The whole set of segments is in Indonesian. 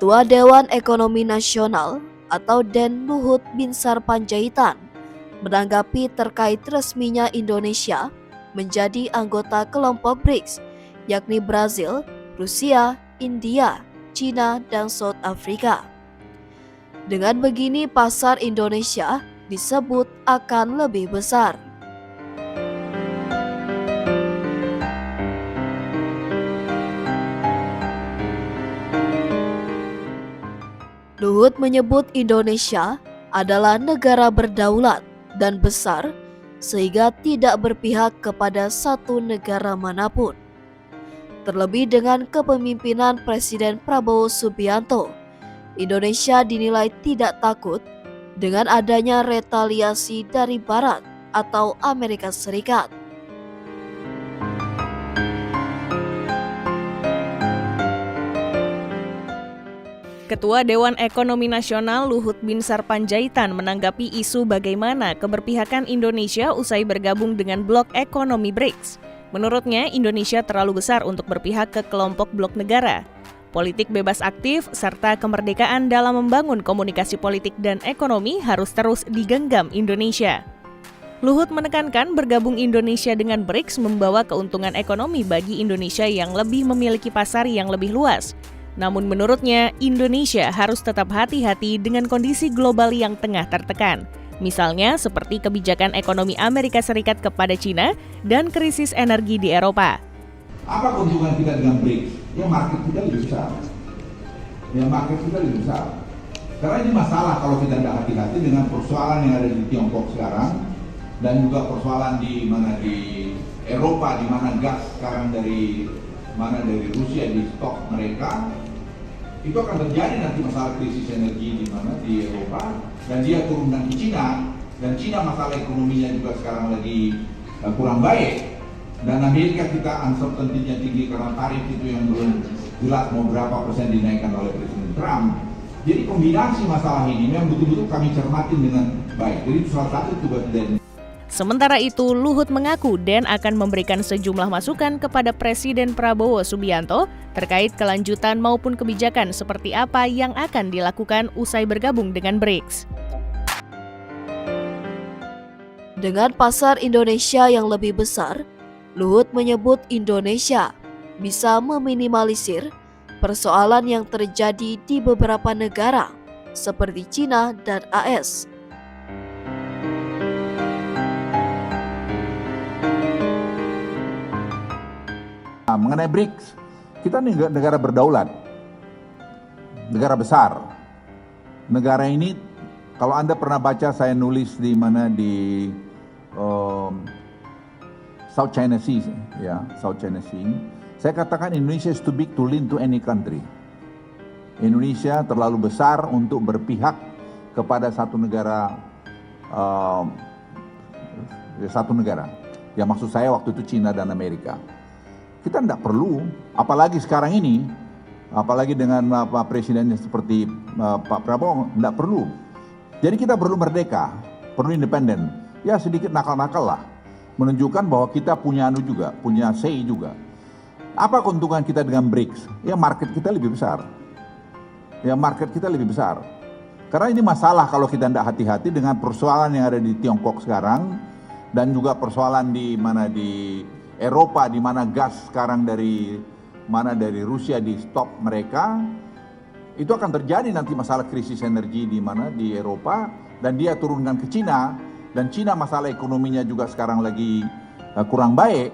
Ketua Dewan Ekonomi Nasional atau DEN Luhut Binsar Panjaitan menanggapi terkait resminya Indonesia menjadi anggota kelompok BRICS, yakni Brazil, Rusia, India, China, dan South Africa. Dengan begini, pasar Indonesia disebut akan lebih besar. Luhut menyebut Indonesia adalah negara berdaulat dan besar sehingga tidak berpihak kepada satu negara manapun. Terlebih dengan kepemimpinan Presiden Prabowo Subianto, Indonesia dinilai tidak takut dengan adanya retaliasi dari Barat atau Amerika Serikat. Ketua Dewan Ekonomi Nasional Luhut Binsar Panjaitan menanggapi isu bagaimana keberpihakan Indonesia usai bergabung dengan blok ekonomi BRICS. Menurutnya, Indonesia terlalu besar untuk berpihak ke kelompok blok negara. Politik bebas aktif serta kemerdekaan dalam membangun komunikasi politik dan ekonomi harus terus digenggam Indonesia. Luhut menekankan bergabung Indonesia dengan BRICS membawa keuntungan ekonomi bagi Indonesia yang lebih memiliki pasar yang lebih luas. Namun menurutnya, Indonesia harus tetap hati-hati dengan kondisi global yang tengah tertekan. Misalnya seperti kebijakan ekonomi Amerika Serikat kepada China dan krisis energi di Eropa. Apa keuntungan kita dengan BRICS? Ya market kita lebih besar. Karena ini masalah kalau kita tidak hati-hati dengan persoalan yang ada di Tiongkok sekarang dan juga persoalan di Eropa, di mana gas sekarang dari Rusia di stok mereka. Itu akan terjadi nanti masalah krisis energi di Eropa, dan dia turunkan ke China, dan China masalah ekonominya juga sekarang lagi kurang baik, dan Amerika kita uncertainty-nya tinggi karena tarif itu yang belum jelas mau berapa persen dinaikkan oleh Presiden Trump. Jadi kombinasi masalah ini memang betul-betul kami cermatin dengan baik. Jadi itu salah satu tugas DEN. Sementara itu, Luhut mengaku DEN akan memberikan sejumlah masukan kepada Presiden Prabowo Subianto terkait kelanjutan maupun kebijakan seperti apa yang akan dilakukan usai bergabung dengan BRICS. Dengan pasar Indonesia yang lebih besar, Luhut menyebut Indonesia bisa meminimalisir persoalan yang terjadi di beberapa negara seperti China dan AS. Mengenai BRICS, kita negara berdaulat, negara besar. Negara ini, kalau Anda pernah baca saya nulis di South China Sea, South China Sea, saya katakan Indonesia is too big to lean to any country. Indonesia terlalu besar untuk berpihak kepada satu negara. Ya maksud saya waktu itu China dan Amerika. Kita tidak perlu, apalagi sekarang ini, apalagi dengan presidennya seperti Pak Prabowo, tidak perlu. Jadi kita perlu merdeka, perlu independen. Ya sedikit nakal-nakal lah, menunjukkan bahwa kita punya punya say juga. Apa keuntungan kita dengan BRICS? Ya market kita lebih besar. Karena ini masalah kalau kita tidak hati-hati dengan persoalan yang ada di Tiongkok sekarang, dan juga persoalan di Eropa, di mana gas sekarang dari Rusia di stok mereka. Itu akan terjadi nanti masalah krisis energi di Eropa, dan dia turunkan ke China, dan China masalah ekonominya juga sekarang lagi kurang baik,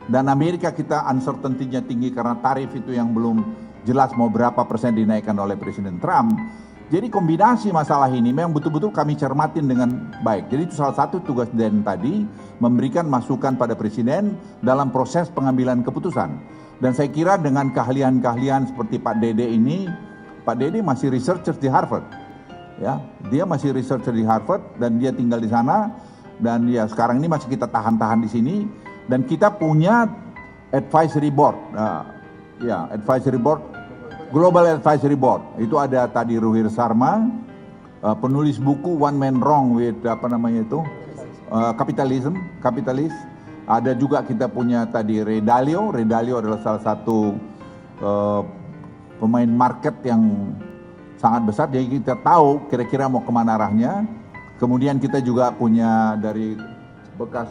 dan Amerika kita uncertainty-nya tinggi karena tarif itu yang belum jelas mau berapa persen dinaikkan oleh Presiden Trump. Jadi kombinasi masalah ini memang betul-betul kami cermatin dengan baik. Jadi itu salah satu tugas DEN tadi, memberikan masukan pada Presiden dalam proses pengambilan keputusan. Dan saya kira dengan keahlian-keahlian seperti Pak Dede ini, Pak Dede masih researcher di Harvard. Ya, dia masih researcher di Harvard dan dia tinggal di sana, dan ya sekarang ini masih kita tahan-tahan di sini, dan kita punya advisory board. Advisory board, Global Advisory Board. Itu ada tadi Ruhir Sarma, penulis buku One Man Wrong with Capitalism. Ada juga kita punya tadi Ray Dalio adalah salah satu pemain market yang sangat besar, jadi kita tahu kira-kira mau kemana arahnya. Kemudian kita juga punya dari bekas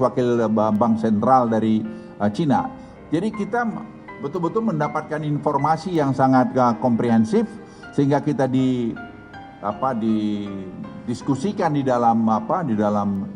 wakil bank sentral dari Cina. Jadi kita betul-betul mendapatkan informasi yang sangat komprehensif sehingga kita didiskusikan di dalam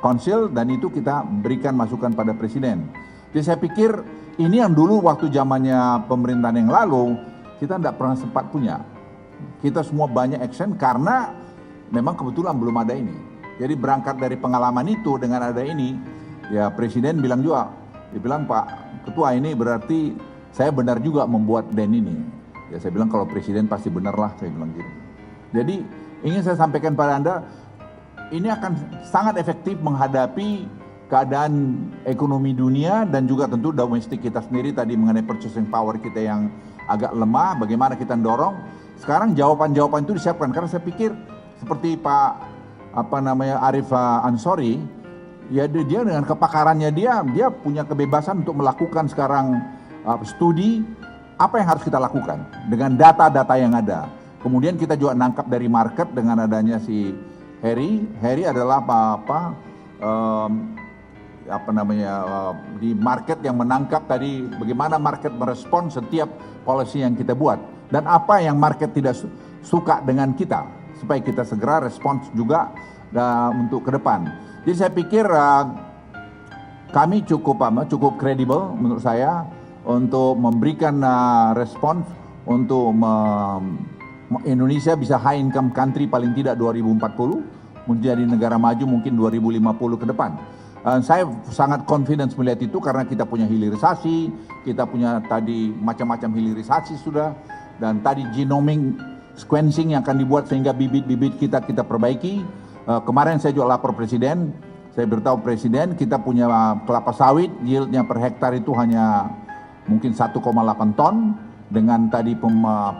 konsil, dan itu kita berikan masukan pada presiden. Jadi saya pikir ini yang dulu waktu zamannya pemerintahan yang lalu kita tidak pernah sempat punya. Kita semua banyak action karena memang kebetulan belum ada ini. Jadi berangkat dari pengalaman itu dengan ada ini, ya presiden bilang juga, dia bilang, Pak Ketua, ini berarti saya benar juga membuat DEN ini. Ya saya bilang kalau presiden pasti benar lah, saya bilang gitu. Jadi ingin saya sampaikan pada Anda, ini akan sangat efektif menghadapi keadaan ekonomi dunia dan juga tentu domestik kita sendiri tadi mengenai purchasing power kita yang agak lemah, bagaimana kita dorong. Sekarang jawaban-jawaban itu disiapkan karena saya pikir seperti Pak Arif Ansori, ya dia dengan kepakarannya dia punya kebebasan untuk melakukan sekarang studi apa yang harus kita lakukan dengan data-data yang ada. Kemudian kita juga nangkap dari market dengan adanya si Harry adalah di market yang menangkap tadi bagaimana market merespon setiap policy yang kita buat dan apa yang market tidak suka dengan kita supaya kita segera respons juga untuk ke depan. Jadi saya pikir kami cukup kredibel menurut saya untuk memberikan respons untuk Indonesia bisa high income country paling tidak 2040 menjadi negara maju mungkin 2050 ke depan. Saya sangat confidence melihat itu karena kita punya hilirisasi, kita punya tadi macam-macam hilirisasi sudah, dan tadi genomic sequencing yang akan dibuat sehingga bibit-bibit kita perbaiki. Kemarin saya juga lapor presiden, saya beritahu presiden kita punya kelapa sawit yieldnya per hektar itu hanya mungkin 1,8 ton. Dengan tadi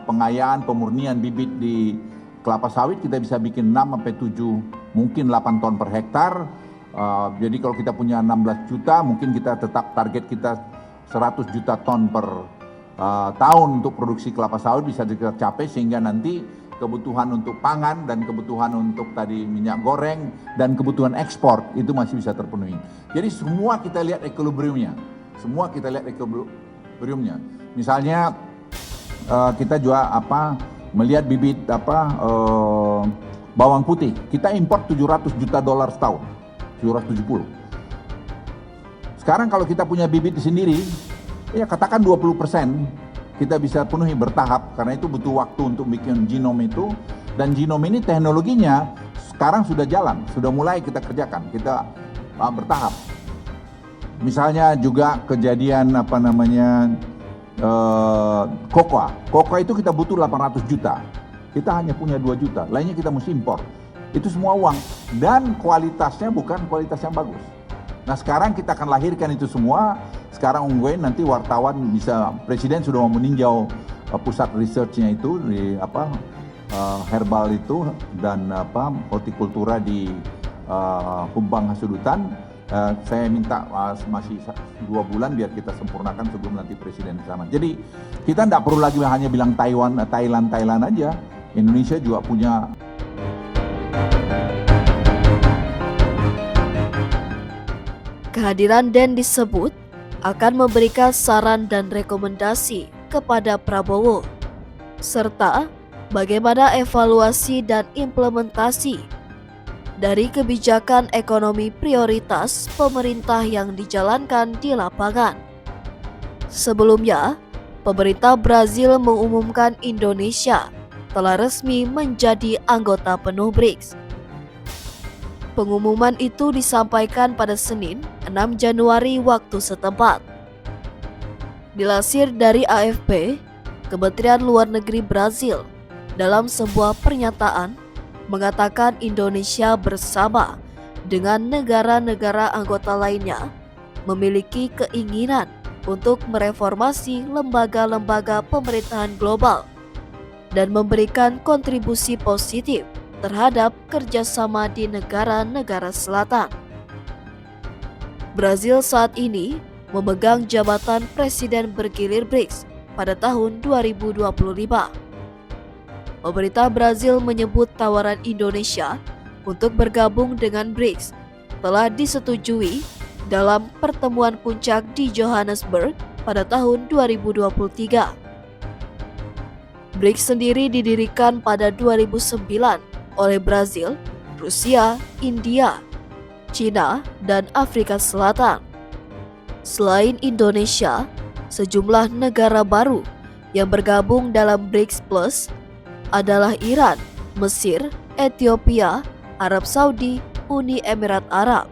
pengayaan, pemurnian bibit di kelapa sawit kita bisa bikin 6-7 mungkin 8 ton per hektar. Jadi kalau kita punya 16 juta mungkin kita tetap target kita 100 juta ton per tahun untuk produksi kelapa sawit bisa kita capai sehingga nanti kebutuhan untuk pangan dan kebutuhan untuk tadi minyak goreng dan kebutuhan ekspor itu masih bisa terpenuhi. Jadi semua kita lihat equilibriumnya. Misalnya kita juga melihat bibit bawang putih. Kita import 700 juta dolar setahun. 770. Sekarang kalau kita punya bibit sendiri, ya katakan 20% kita bisa penuhi bertahap karena itu butuh waktu untuk bikin genom itu, dan genom ini teknologinya sekarang sudah jalan, sudah mulai kita kerjakan, kita bertahap. Misalnya juga kejadian kokoa itu kita butuh 800 juta, kita hanya punya 2 juta, lainnya kita mesti impor. Itu semua uang dan kualitasnya bukan kualitas yang bagus. Nah sekarang kita akan lahirkan itu semua. Sekarang ungguin nanti wartawan bisa, presiden sudah mau meninjau pusat researchnya itu di herbal itu dan hortikultura di Humbang Hasudutan. Saya minta masih 2 bulan biar kita sempurnakan sebelum nanti presiden ke sana. Jadi kita tidak perlu lagi hanya bilang Thailand aja. Indonesia juga punya. Kehadiran DEN disebut akan memberikan saran dan rekomendasi kepada Prabowo, serta bagaimana evaluasi dan implementasi dari kebijakan ekonomi prioritas pemerintah yang dijalankan di lapangan. Sebelumnya, pemerintah Brazil mengumumkan Indonesia telah resmi menjadi anggota penuh BRICS. Pengumuman itu disampaikan pada Senin, 6 Januari waktu setempat. Dilansir dari AFP, Kementerian Luar Negeri Brazil dalam sebuah pernyataan mengatakan Indonesia bersama dengan negara-negara anggota lainnya memiliki keinginan untuk mereformasi lembaga-lembaga pemerintahan global dan memberikan kontribusi positif terhadap kerjasama di negara-negara selatan. Brazil saat ini memegang jabatan Presiden bergilir BRICS pada tahun 2025. Pemerintah Brazil menyebut tawaran Indonesia untuk bergabung dengan BRICS telah disetujui dalam pertemuan puncak di Johannesburg pada tahun 2023. BRICS sendiri didirikan pada 2009 oleh Brazil, Rusia, India, China, dan Afrika Selatan. Selain Indonesia, sejumlah negara baru yang bergabung dalam BRICS Plus adalah Iran, Mesir, Ethiopia, Arab Saudi, Uni Emirat Arab,